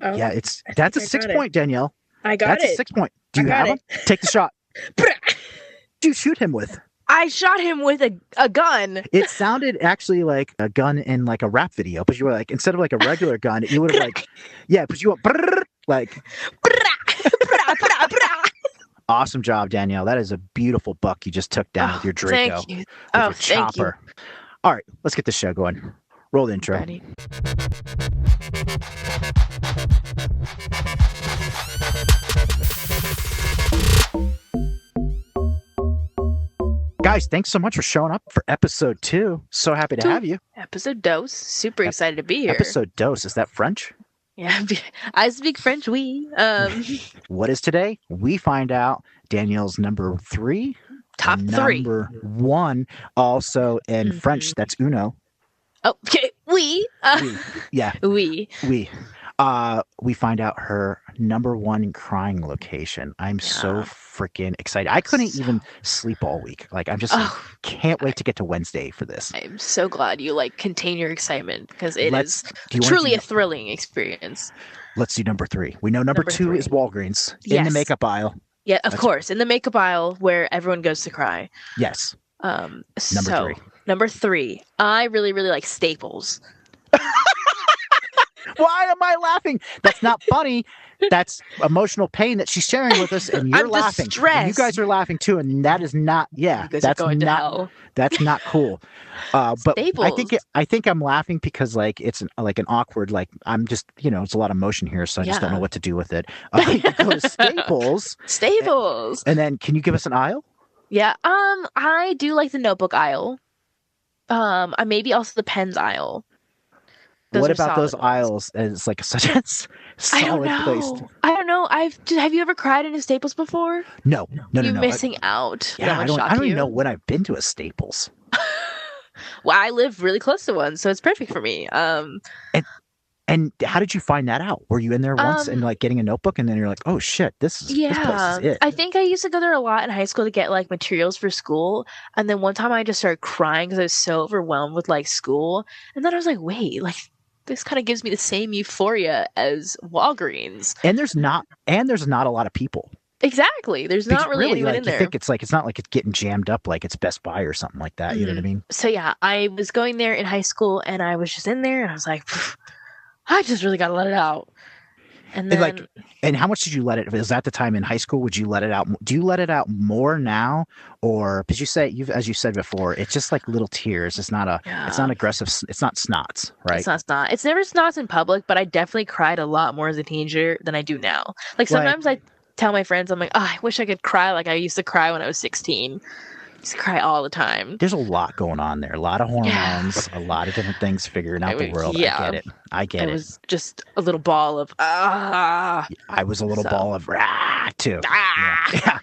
right. Oh, Yeah, that's a I 6 got point, Danielle. I got That's it. a 6 point. Do I you got have it. him? Take the shot. Do you shoot him with? I shot him with a gun. It sounded actually like a gun in like a rap video, but you were like, instead of like a regular gun, you would have like, yeah, but you went like. Awesome job, Danielle. That is a beautiful buck you just took down with your Draco. Thank you. With Oh, your thank you. chopper. All right, let's get this show going. Roll the intro. Ready. Guys, thanks so much for showing up for episode 2. So happy to have you. Episode dose. Super excited to be here. Episode dose. Is that French? Yeah, I speak French. Oui. What is today? We find out Danielle's number 3. Top 3. Number 1. Also in French, that's uno. Oh, okay. Oui. Oui. Yeah. Oui. Oui. We find out her number 1 crying location. I'm so freaking excited. I couldn't even sleep all week. Like, I'm just can't wait to get to Wednesday for this. I'm so glad you contain your excitement because it is truly a thrilling experience. Let's do number 3. We know number 2 is Walgreens in the makeup aisle. Yeah, of course, in the makeup aisle where everyone goes to cry. Yes. Number 3, I really, really like Staples. Why am I laughing? That's not funny. That's emotional pain that she's sharing with us, and you're laughing. And you guys are laughing too, and that is not. Yeah, that's not. That's not cool. But Staples. I think I'm laughing because it's like an awkward. I'm just it's a lot of emotion here, so I just don't know what to do with it. You go to Staples. Staples. And then, can you give us an aisle? Yeah. I do like the notebook aisle. Maybe also the pens aisle. What about those aisles as such a solid place? I don't know. Have you ever cried in a Staples before? No. You're missing out. Yeah, I don't even know when I've been to a Staples. Well, I live really close to one, so it's perfect for me. And how did you find that out? Were you in there once and getting a notebook, and then you're like, oh shit, this place is it? I think I used to go there a lot in high school to get materials for school, and then one time I just started crying because I was so overwhelmed with school, and then I was like, wait, this kind of gives me the same euphoria as Walgreens. And there's not a lot of people. Exactly. There's not really anyone in there. I think it's not like it's getting jammed up like it's Best Buy or something like that. You know what I mean? So yeah, I was going there in high school, and I was just in there, and I was like, I just really got to let it out. And then, and how much did you let it? Was that the time in high school? Would you let it out? Do you let it out more now, or because as you said before, it's just like little tears. It's not it's not aggressive. It's not snots, right? It's not snot. It's never snots in public, but I definitely cried a lot more as a teenager than I do now. Sometimes I tell my friends, I'm like, I wish I could cry like I used to cry when I was 16. I used to cry all the time. There's a lot going on there. A lot of hormones, a lot of different things figuring out the world. Yeah. I get it. I was just a little ball of I was a little ball of too. Yeah.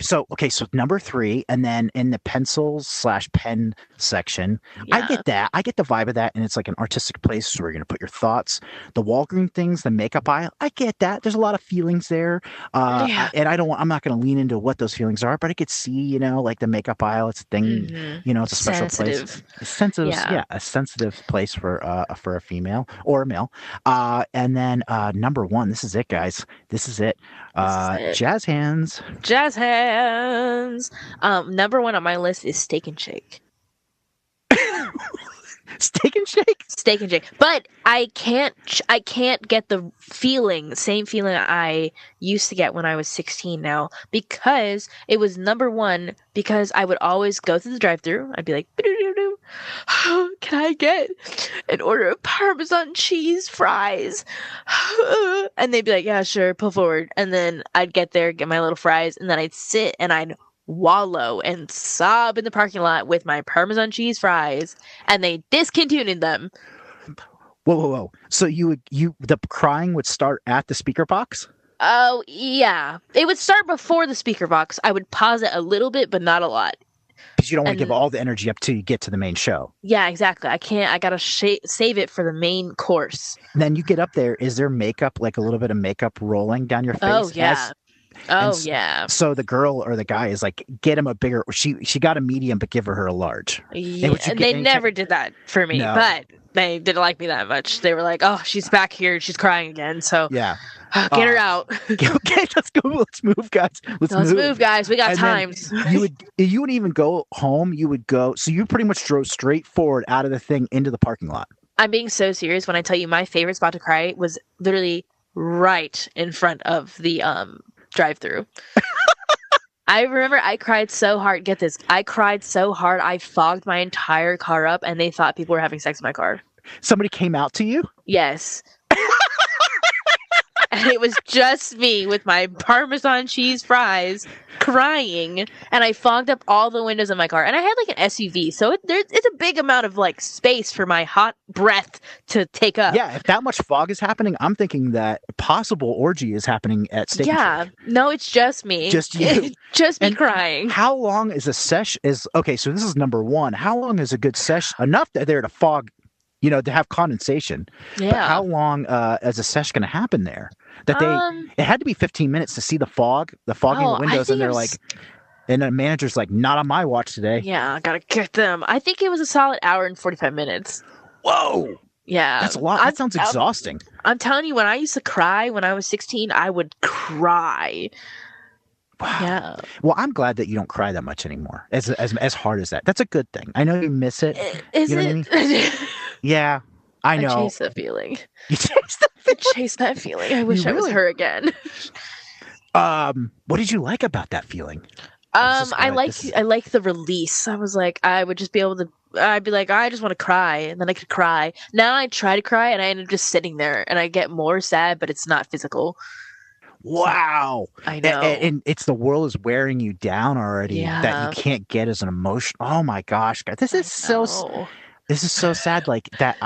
So number 3, and then in the pencils/pen section, I get that. I get the vibe of that, and it's like an artistic place where you're gonna put your thoughts. The Walgreens things, the makeup aisle, I get that. There's a lot of feelings there, and I'm not gonna lean into what those feelings are, but I could see, the makeup aisle. It's a thing, it's a special place. It's sensitive, a sensitive place for a female or a male. And then number 1, this is it, guys. This is it. Jazz hands. Number 1 on my list is Steak and Shake. Steak and Shake? Steak and Shake. But I can't get the same feeling I used to get when I was 16 now, because it was number 1, because I would always go through the drive-thru. I'd be like, can I get an order of Parmesan cheese fries? And they'd be like, yeah, sure, pull forward. And then I'd get there, get my little fries, and then I'd sit and I'd wallow and sob in the parking lot with my Parmesan cheese fries, and they discontinued them. Whoa. So the crying would start at the speaker box? Oh, yeah. It would start before the speaker box. I would pause it a little bit, but not a lot. Because you don't want to give all the energy up till you get to the main show. Yeah, exactly. I gotta save it for the main course. Then you get up there. Is there makeup, like a little bit of makeup rolling down your face? Oh, yeah. Oh yeah. So the girl or the guy is like, get him a bigger. She got a medium, but give her a large. Yeah, and they never did that for me, No. but they didn't like me that much. They were like, "Oh, she's back here. She's crying again." So Yeah. get her out. Okay, let's go. Let's move, guys. Let's move, guys. We got And times. you would even go home. You would go. So you pretty much drove straight forward out of the thing into the parking lot. I'm being so serious when I tell you my favorite spot to cry was literally right in front of the drive-through. I remember I cried so hard. Get this. I cried so hard I fogged my entire car up and they thought people were having sex in my car. Somebody came out to you? Yes. And it was just me with my Parmesan cheese fries crying, and I fogged up all the windows of my car. And I had like an SUV, so it's a big amount of like space for my hot breath to take up. Yeah, if that much fog is happening, I'm thinking that possible orgy is happening at Steak and Shake. No, it's just me. Just you. Just me crying. How long is a sesh? Okay, so this is number one. How long is a good sesh? Enough there to fog, to have condensation. Yeah. But how long is a sesh going to happen there? That it had to be 15 minutes to see the fogging the windows, and they're like, and the manager's like, not on my watch today. Yeah, I gotta get them. I think it was a solid hour and 45 minutes. Whoa. Yeah. That's a lot. That sounds exhausting. I'm telling you, when I used to cry when I was 16, I would cry. Wow. Yeah. Well, I'm glad that you don't cry that much anymore. As hard as that. That's a good thing. I know you miss it. Is you know it? What I mean? Yeah. I know. I chase that feeling. You chase that feeling? I chase that feeling. I wish I was her again. What did you like about that feeling? I like the release. I was like, I would just be able to. I'd be like, I just want to cry, and then I could cry. Now I try to cry, and I end up just sitting there, and I get more sad, but it's not physical. Wow. I know. And it's the world is wearing you down already. Yeah. That you can't get as an emotion. Oh my gosh, God. This is so sad. Like that.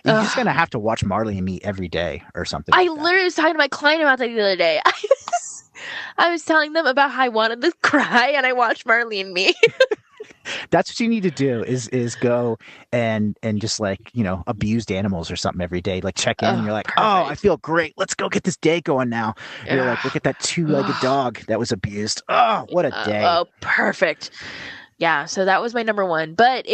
You're just gonna have to watch Marley and Me every day or something. I literally was talking to my client about that the other day. I was telling them about how I wanted to cry, and I watched Marley and Me. That's what you need to do is go and just like, abused animals or something every day. Like check in and you're like, perfect. Oh, I feel great. Let's go get this day going now. And you're like, look at that two-legged dog that was abused. Oh, what a day. Oh, perfect. Yeah, so that was my number one. But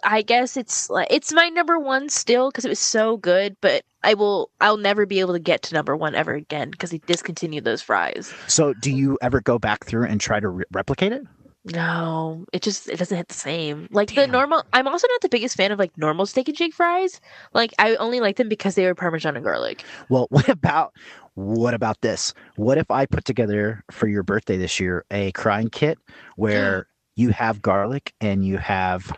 I guess it's my number one still because it was so good, but I'll never be able to get to number one ever again because they discontinued those fries. So do you ever go back through and try to replicate it? No, it doesn't hit the same. Like the normal, I'm also not the biggest fan of like normal Steak and Shake fries. Like I only like them because they were Parmesan and garlic. Well, what about this? What if I put together for your birthday this year a crying kit where you have garlic and you have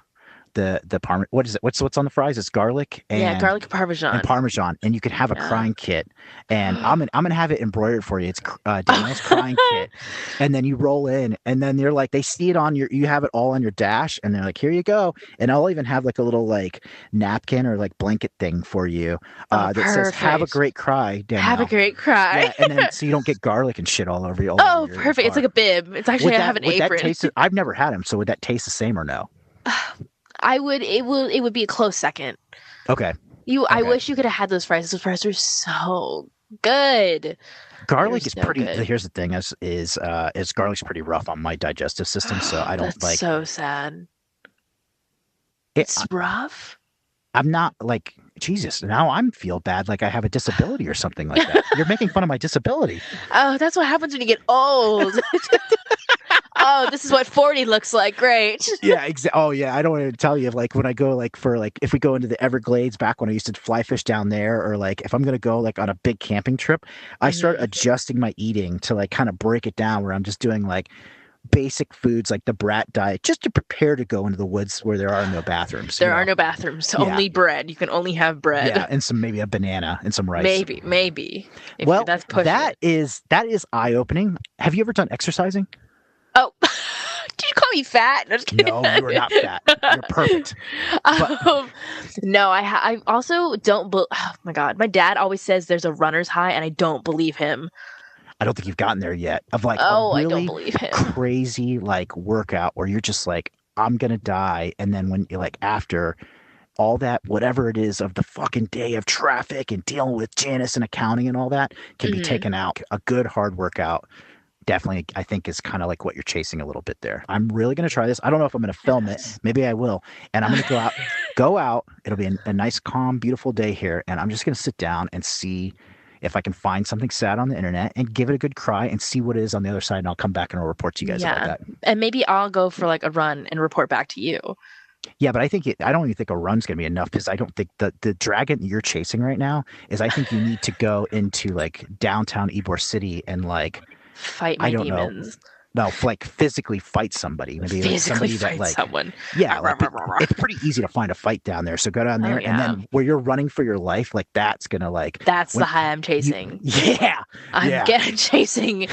the parmesan. What is it? What's on the fries? It's garlic and garlic and parmesan, and you can have a crying kit. And I'm gonna have it embroidered for you. It's Danielle's crying kit, and then you roll in, and then they're like they see it on you have it all on your dash, and they're like, here you go. And I'll even have like a little like napkin or like blanket thing for you that says "Have a great cry, Danielle." Have a great cry. Yeah, and then so you don't get garlic and shit all over you. Perfect! It's like a bib. It's actually I have an apron. I've never had them, so would that taste the same or no? I would. It would be a close second. Okay. I wish you could have had those fries. Those fries are so good. Garlic is pretty. Good. Here's the thing: is garlic's pretty rough on my digestive system, so I don't like. So sad. It's rough. I'm not like Jesus. Now I'm feel bad, like I have a disability or something like that. You're making fun of my disability. Oh, that's what happens when you get old. Oh, this is what 40 looks like. Great. Yeah, Oh, yeah. I don't want to tell you, like, when I go, like, if we go into the Everglades back when I used to fly fish down there, or, like, if I'm going to go, like, on a big camping trip, I start adjusting my eating to, like, kind of break it down where I'm just doing, like, basic foods like the brat diet just to prepare to go into the woods where there are no bathrooms. There are no bathrooms. Yeah. Only bread. You can only have bread. Yeah, and maybe a banana and some rice. Maybe. Well, that is eye-opening. Have you ever done exercising? Oh, did you call me fat? No, you are not fat. You're perfect. No, I also don't. Oh my God, my dad always says there's a runner's high, and I don't believe him. I don't think you've gotten there yet. Of like a really I don't believe him. Crazy like workout where you're just like, I'm gonna die, and then when you're like after, all that, whatever it is of the fucking day of traffic and dealing with Janice and accounting and all that can be taken out. A good hard workout definitely, I think, is kind of like what you're chasing a little bit there. I'm really going to try this. I don't know if I'm going to film it. Maybe I will. And I'm going to go out. It'll be a nice, calm, beautiful day here. And I'm just going to sit down and see if I can find something sad on the internet and give it a good cry and see what it is on the other side. And I'll come back and I'll report to you guys about that. And maybe I'll go for like a run and report back to you. Yeah, but I don't even think a run's going to be enough because I don't think the dragon you're chasing right now is, I think you need to go into like downtown Ybor City and like fight my demons. No, like physically fight somebody. Maybe physically like somebody fight that like someone. Yeah, like, it's pretty easy to find a fight down there. So go down there, and then where you're running for your life, like that's gonna like the high I'm chasing. I'm chasing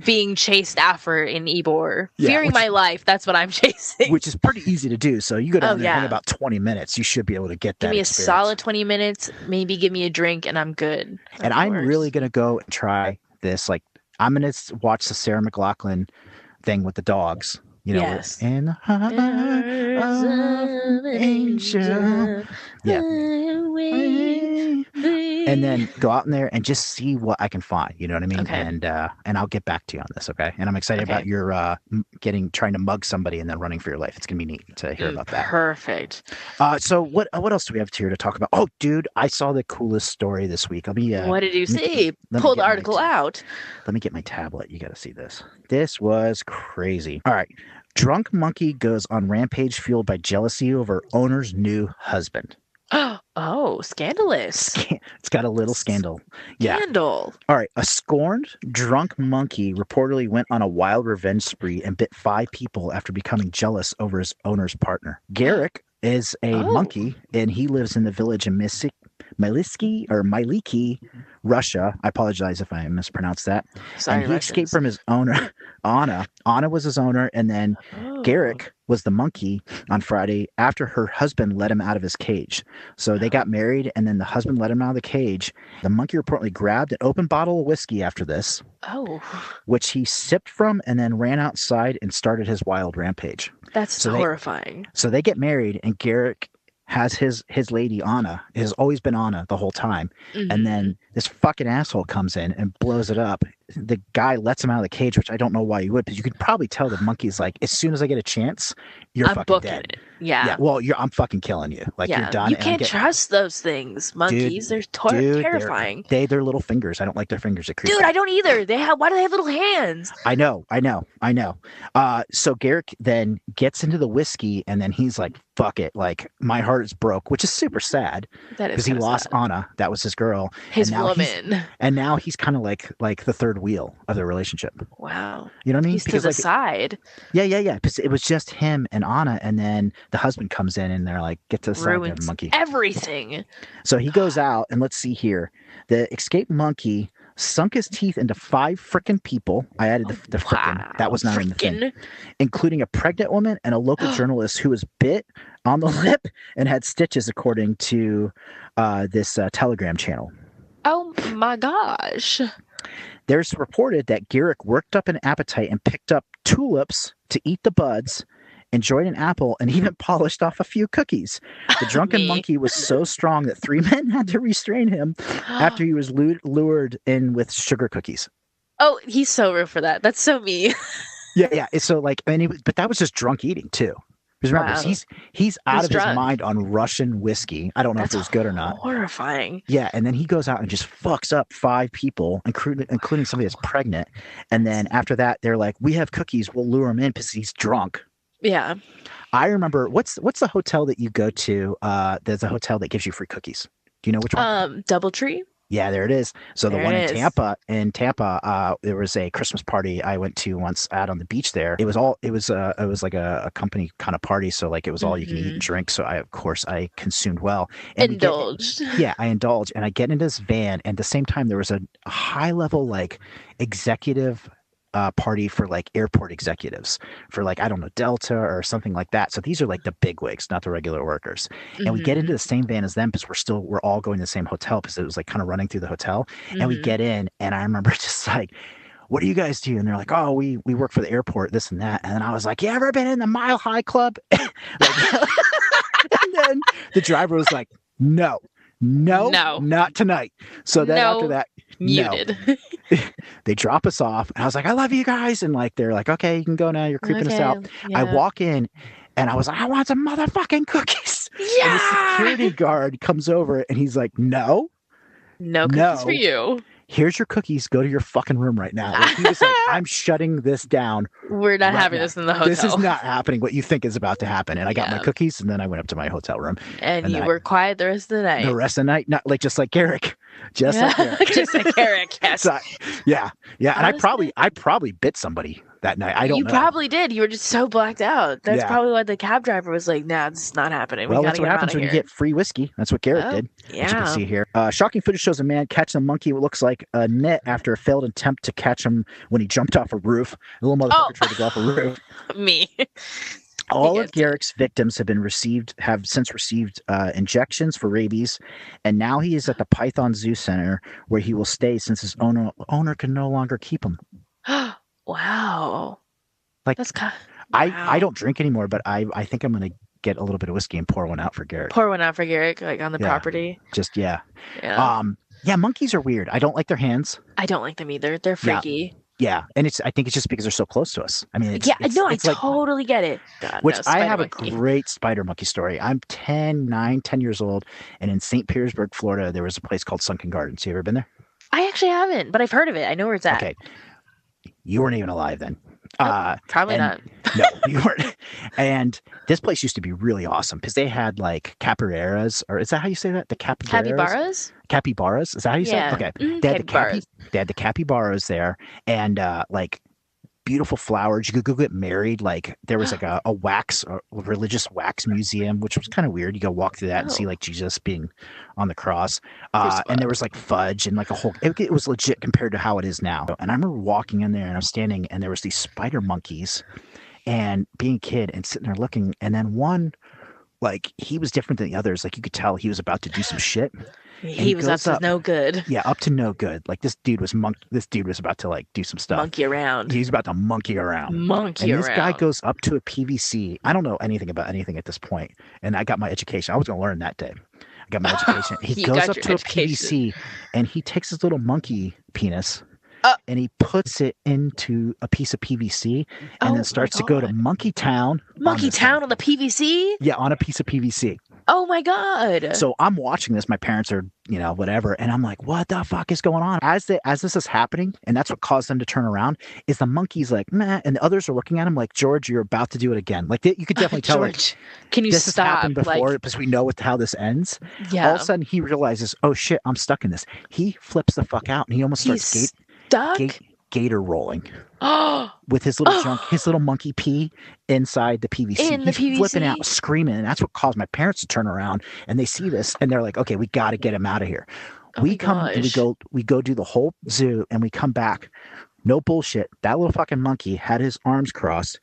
being chased after in Ybor, fearing my life. That's what I'm chasing, which is pretty easy to do. So you go down there in about 20 minutes, you should be able to get that. Give me experience. A solid 20 minutes. Maybe give me a drink, and I'm good. And I'm really gonna go and try this. Like I'm gonna watch the Sarah McLachlan thing with the dogs, you know, in the heart of an angel. And then go out in there and just see what I can find, you know what I mean? And I'll get back to you on this, okay? And I'm excited about your trying to mug somebody and then running for your life. It's gonna be neat to hear about that. Perfect. So what else do we have here to talk about? Oh, dude, I saw the coolest story this week. What did you see? Pull the article out. Let me get my tablet. You got to see this. This was crazy. All right. Drunk monkey goes on rampage fueled by jealousy over owner's new husband. Oh, scandalous. It's got a little scandal. Yeah. Scandal. All right. A scorned drunk monkey reportedly went on a wild revenge spree and bit 5 people after becoming jealous over his owner's partner. Garrick is a monkey, and he lives in the village in Myliki, Russia. I apologize if I mispronounced that. Sorry, and he escaped from his owner, Anna. Anna was his owner, and then Garrick was the monkey on Friday after her husband let him out of his cage. So they got married, and then the husband let him out of the cage. The monkey reportedly grabbed an open bottle of whiskey after this, which he sipped from and then ran outside and started his wild rampage. That's horrifying. So they get married, and Garrick has his lady Anna. It has always been Anna the whole time. And then this fucking asshole comes in and blows it up. The guy lets him out of the cage, which I don't know why you would, because you could probably tell the monkey's like, as soon as I get a chance, I'm fucking dead. It. Yeah. Well, I'm fucking killing you. Like you're done. You can't trust those things. Monkeys, they're terrifying. They're little fingers. I don't like their fingers. Dude, I don't either. Why do they have little hands? I know. So Garrick then gets into the whiskey, and then he's like, fuck it. Like my heart is broke, which is super sad. That is because he lost Anna. That was his girl. His woman. And now he's kind of like the third wheel of the relationship. Wow. You know what I mean? He's to the side. Yeah. Because it was just him and Anna, and then the husband comes in, and they're like, get to the side of the monkey. Everything. So he goes out, and let's see here. The escaped monkey sunk his teeth into 5 frickin' people. I added the frickin'. That was not in the thing. Including a pregnant woman and a local journalist who was bit on the lip and had stitches, according to this Telegram channel. Oh my gosh. There's reported that Garrick worked up an appetite and picked up tulips to eat the buds, enjoyed an apple, and even polished off a few cookies. The drunken monkey was so strong that 3 men had to restrain him after he was lured in with sugar cookies. Oh, he's so rude for that. That's so me. Yeah. It's so like, but that was just drunk eating too. Because remember, he's out of his mind on Russian whiskey. I don't know if it was good or not. Horrifying. Yeah, and then he goes out and just fucks up 5 people, including somebody that's pregnant. And then after that, they're like, "We have cookies. We'll lure him in because he's drunk." Yeah. I remember what's the hotel that you go to? There's a hotel that gives you free cookies. Do you know which one? DoubleTree. Yeah, there it is. So the one in Tampa, there was a Christmas party I went to once out on the beach there. It was like a company kind of party. So like it was all you can eat and drink. So I consumed well. And indulged. I indulged, and I get into this van, and at the same time there was a high level like executive party for like airport executives for like, I don't know, Delta or something like that. So these are like the bigwigs, not the regular workers. And we get into the same van as them because we're all going to the same hotel because it was like kind of running through the hotel. And we get in, and I remember just like, what do you guys do? And they're like, oh, we work for the airport, this and that. And then I was like, you ever been in the Mile High Club? And then the driver was like, no, not tonight. So then after that, muted. They drop us off. And I was like, I love you guys. And like, they're like, okay, you can go now. You're creeping us out. Yeah. I walk in and I was like, I want some motherfucking cookies. Yeah. And the security guard comes over and he's like, no cookies for you. Here's your cookies. Go to your fucking room right now. Like, he was like, I'm shutting this down. We're not having this in the hotel. This is not happening. What you think is about to happen. And I got my cookies, and then I went up to my hotel room. And you were quiet the rest of the night. The rest of the night, not like just like Garrick. Like Garrick. Just like Garrick, yes. So, yeah. And I probably bit somebody that night. I don't know. You probably did. You were just so blacked out. That's probably why the cab driver was like, nah, this is not happening. Well, that's what happens when you get free whiskey. That's what Garrick did. Yeah. As you can see here. Shocking footage shows a man catching a monkey what looks like a net after a failed attempt to catch him when he jumped off a roof. The little motherfucker tried to go off a roof. Me. All of Garrick's victims have since received injections for rabies, and now he is at the Python Zoo Center where he will stay since his owner can no longer keep him. Wow. Like that's kind. I don't drink anymore, but I think I'm gonna get a little bit of whiskey and pour one out for Garrick. Like on the property. Just yeah. Monkeys are weird. I don't like their hands. I don't like them either. They're freaky. Yeah, and I think it's just because they're so close to us. I mean, I totally get it. God, I have a great spider monkey story. I'm 10 years old, and in St. Petersburg, Florida, there was a place called Sunken Gardens. You ever been there? I actually haven't, but I've heard of it. I know where it's at. Okay, you weren't even alive then. Probably not. No, you weren't. And this place used to be really awesome because they had like capibaras, or is that how you say that? The capybaras? Capybaras? Is that how you say it? Okay. Mm-hmm. They had the capybaras there, and like beautiful flowers. You could go get married. Like there was like a religious wax museum, which was kind of weird. You go walk through that and see like Jesus being on the cross. And there was like fudge and like a whole, it was legit compared to how it is now. And I remember walking in there and I'm standing and there was these spider monkeys and being a kid and sitting there looking. And then one, like he was different than the others. Like you could tell he was about to do some shit. He was up to no good. Yeah, up to no good. Like this dude was about to like do some stuff. Monkey around. He's about to monkey around. And this guy goes up to a PVC. I don't know anything about anything at this point. And I got my education. I was going to learn that day. I got my education. He goes up to a PVC and he takes his little monkey penis and he puts it into a piece of PVC and then starts to go to Monkey Town. Monkey Town on the PVC? Yeah, on a piece of PVC. Oh my God. So I'm watching this. My parents are, whatever. And I'm like, what the fuck is going on? As this is happening, and that's what caused them to turn around, is the monkey's like, meh. And the others are looking at him like, George, you're about to do it again. Like you could definitely tell. George, can you this stop? Has happened before because we know how this ends. Yeah. All of a sudden he realizes, oh shit, I'm stuck in this. He flips the fuck out and he almost starts gator rolling. With his little junk, his little monkey pee inside the PVC. He's flipping out, screaming, and that's what caused my parents to turn around and they see this and they're like, okay, we got to get him out of here. We come and we go do the whole zoo and we come back. No bullshit. That little fucking monkey had his arms crossed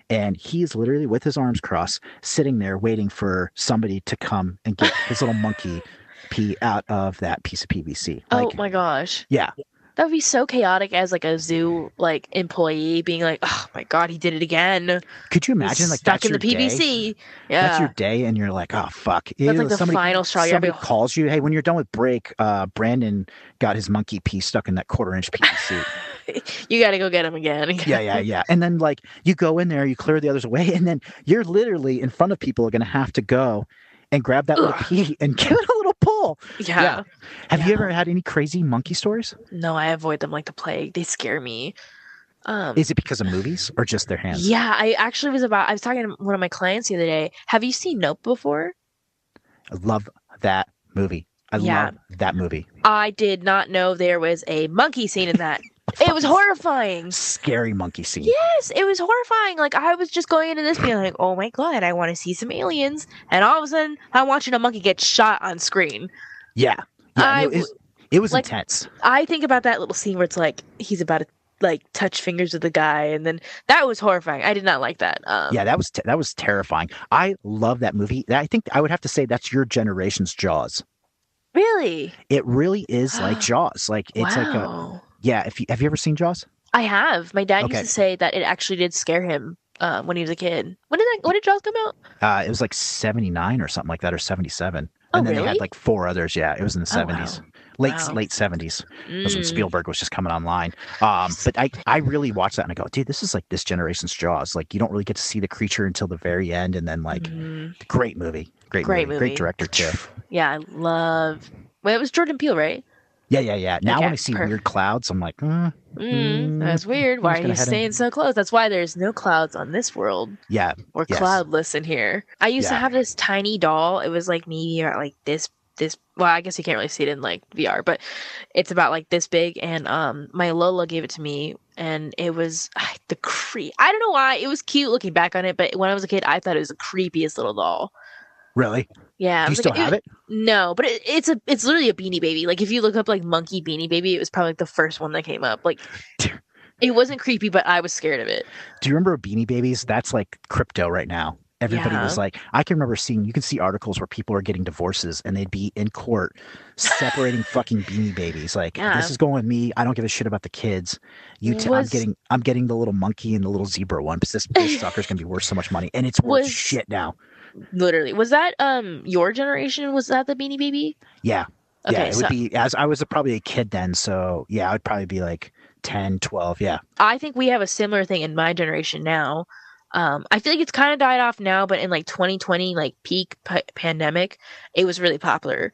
and he's literally with his arms crossed sitting there waiting for somebody to come and get his little monkey pee out of that piece of PVC. Oh my gosh. Yeah. That would be so chaotic as like a zoo like employee being like, oh my God, he did it again. Could you imagine like stuck that's in the PVC? Day? Yeah, that's your day, and you're like, oh fuck. That's like the final straw. Somebody calls you, hey, when you're done with break, Brandon got his monkey pee stuck in that 1/4-inch PVC. You got to go get him again. Yeah. And then like you go in there, you clear the others away, and then you're literally in front of people are going to have to go and grab that little pee and give it a little pull. Yeah. Have you ever had any crazy monkey stories? No, I avoid them like the plague. They scare me. Is it because of movies or just their hands? Yeah, I was talking to one of my clients the other day. Have you seen Nope before? I love that movie. I love that movie. I did not know there was a monkey scene in that. It was horrifying. Scary monkey scene. Yes, it was horrifying. Like I was just going into this being like, oh my God, I want to see some aliens. And all of a sudden, I'm watching a monkey get shot on screen. Yeah. It was like, intense. I think about that little scene where it's like he's about to like touch fingers with the guy, and then that was horrifying. I did not like that. Yeah, that was terrifying. I love that movie. I think I would have to say that's your generation's Jaws. Really? It really is like Jaws. Like it's wow. have you ever seen Jaws? I have. My dad used to say that it actually did scare him when he was a kid. When did Jaws come out? It was like 79 or something like that, or 77. Oh, And then they really? had like four others. Yeah, it was in the Oh, 70s. wow. Late Wow. late 70s. That was when Mm. Spielberg was just coming online. Nice. But I really watched that and I go, dude, this is like this generation's Jaws. Like you don't really get to see the creature until the very end, and then like Mm. great movie. Great Great movie. Great movie. director too. Yeah, I love. Well, it was Jordan Peele, right? Yeah. Now when Okay, I see weird perfect. clouds, I'm like, That's weird. I'm Why just are gonna you head in. staying so close? That's why there's no clouds on this world. Yeah. We're Yes. cloudless in here. I used to Yeah. have this tiny doll. It was like maybe about like this well, I guess you can't really see it in like VR, but it's about like this big, and my Lola gave it to me, and it was the I don't know why. It was cute looking back on it, but when I was a kid I thought it was the creepiest little doll. Really? Yeah, I Do you was like still have it? no, but it's literally a Beanie Baby. Like if you look up like monkey Beanie Baby, it was probably like the first one that came up. Like it wasn't creepy, but I was scared of it. Do you remember Beanie Babies? That's like crypto right now. Everybody was Yeah. like, I can remember seeing, you can see articles where people are getting divorces and they'd be in court separating fucking Beanie Babies. Like, this Yeah. is going with me. I don't give a shit about the kids. Was I'm getting the little monkey and the little zebra one because this sucker's gonna be worth so much money, and it's worth was shit now. literally was that your generation? Was that the Beanie Baby? Yeah, yeah. Okay, It would so be as I was probably a kid then, so yeah, I'd probably be like 10, 12. Yeah, I think we have a similar thing in my generation now. I feel like it's kind of died off now, but in like 2020, like peak pandemic, it was really popular.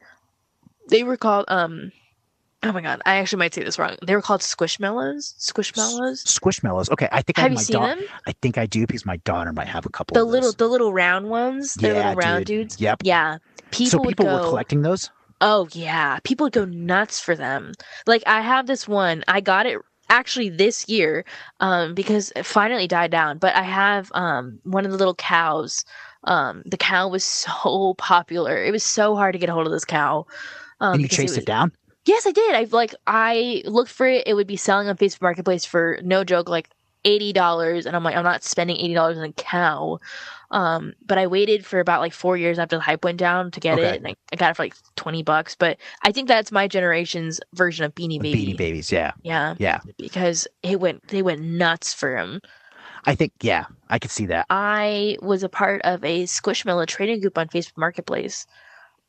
They were called oh my god, I actually might say this wrong. They were called Squishmallows. Squishmallows. Squishmallows. Okay, I think I have Have you my seen daughter. them? I think I do because my daughter might have a couple of those. The little round ones. They're little Yeah, round dude. dudes. Yep. Yeah, So people would people were go. collecting those? Oh yeah, people would go nuts for them. Like I have this one. I got it actually this year because it finally died down, but I have one of the little cows. The cow was so popular. It was so hard to get a hold of this cow And you because it chased it was. down? Yes, I did. I looked for it. It would be selling on Facebook Marketplace for no joke like $80, and I'm like I'm not spending $80 on a cow. But I waited for about like 4 years after the hype went down to get Okay. it, and I got it for like $20. But I think that's my generation's version of Beanie The Beanie Baby. Babies, yeah. Yeah, Yeah. because they went nuts for him. I think, yeah, I could see that. I was a part of a Squishmallow trading group on Facebook Marketplace.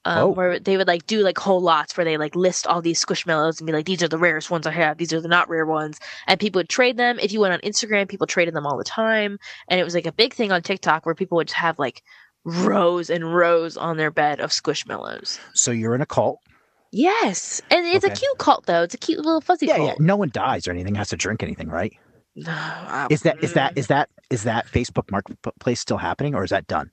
Oh, Where they would like do like whole lots where they like list all these Squishmallows and be like, these are the rarest ones I have, these are the not rare ones, and people would trade them. If you went on Instagram, people traded them all the time, and it was like a big thing on TikTok where people would have like rows and rows on their bed of Squishmallows. so you're in a cult? Yes, and it's a Okay. cute cult though. It's a cute little fuzzy Yeah. cult. No one dies or anything, has to drink anything, right? No, Is that Facebook Marketplace still happening, or is that done?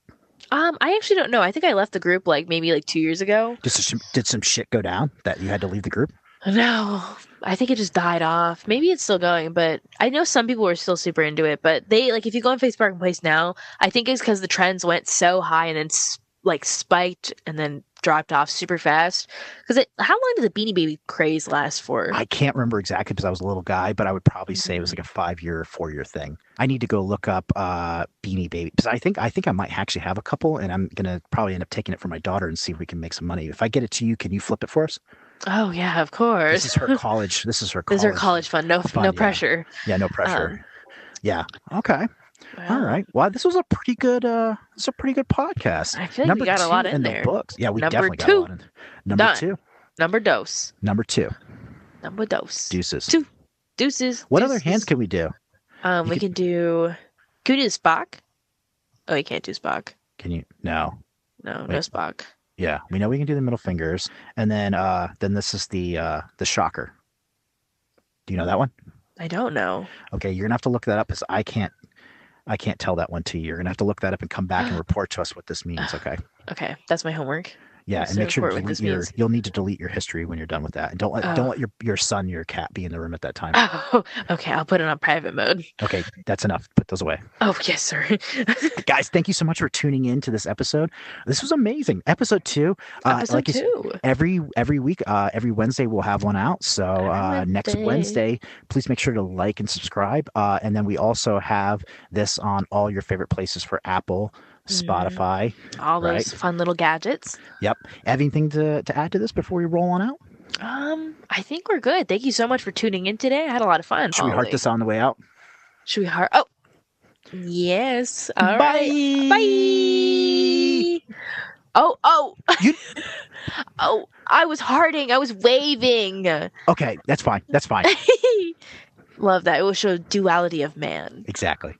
I actually don't know. I think I left the group like maybe like 2 years ago. Did some shit go down that you had to leave the group? No, I think it just died off. Maybe it's still going, but I know some people are still super into it. But they like if you go on Facebook Marketplace now, I think it's because the trends went so high and then like spiked and then dropped off super fast. Because how long did the Beanie Baby craze last for? I can't remember exactly because I was a little guy, but I would probably say it was Mhm. like a 5 year, 4 year thing. I need to go look up Beanie Baby because I think I might actually have a couple, and I'm gonna probably end up taking it for my daughter and see if we can make some money. If I get it to you, can you flip it for us? Oh yeah, of This course. is her college. This is her These are college college fun. No fund. no Yeah, pressure. yeah, no Um, pressure. Yeah. Okay. All well, right. Well, this was a pretty good. This is a pretty good podcast. I feel like we Number got a lot two in in the there. books. Yeah, we Number definitely got a two lot in. Number done. two. Number dose. Number two. Number dose. Deuces. Two deuces. What other hands Deuces. can we do? You We could, can do. Can we do Spock? Oh, you can't do Spock. can you? No. No, no Wait. Spock. Yeah, we know we can do the middle fingers, and then this is the shocker. Do you know that one? I don't know. Okay, you're gonna have to look that up because I can't tell that one to you. You're gonna have to look that up and come back and report to us what this means. Okay. Okay, that's my homework. Yeah, Let's and make sure to report what this delete your. means. You'll need to delete your history when you're done with that, and don't Oh. let your son, your cat, be in the room at that time. Oh, okay. I'll put it on private mode. Okay, that's enough. Put those away. Oh, yes, sir. Guys, thank you so much for tuning in to this episode. This was amazing. Episode 2. Episode like I said, 2. every week, every Wednesday we'll have one out. So Every next Wednesday. Wednesday, please make sure to like and subscribe. And then we also have this on all your favorite places for Apple, Spotify. All those right? fun little gadgets. Yep. Anything to add to this before we roll on out? I think we're good. Thank you so much for tuning in today. I had a lot of fun. Should we heart this on the way out? Should we heart? Oh, Yes. All right. Bye. Oh. You... Oh, I was hearting. I was waving. Okay, that's fine. That's fine. Love that. It will show duality of man. Exactly.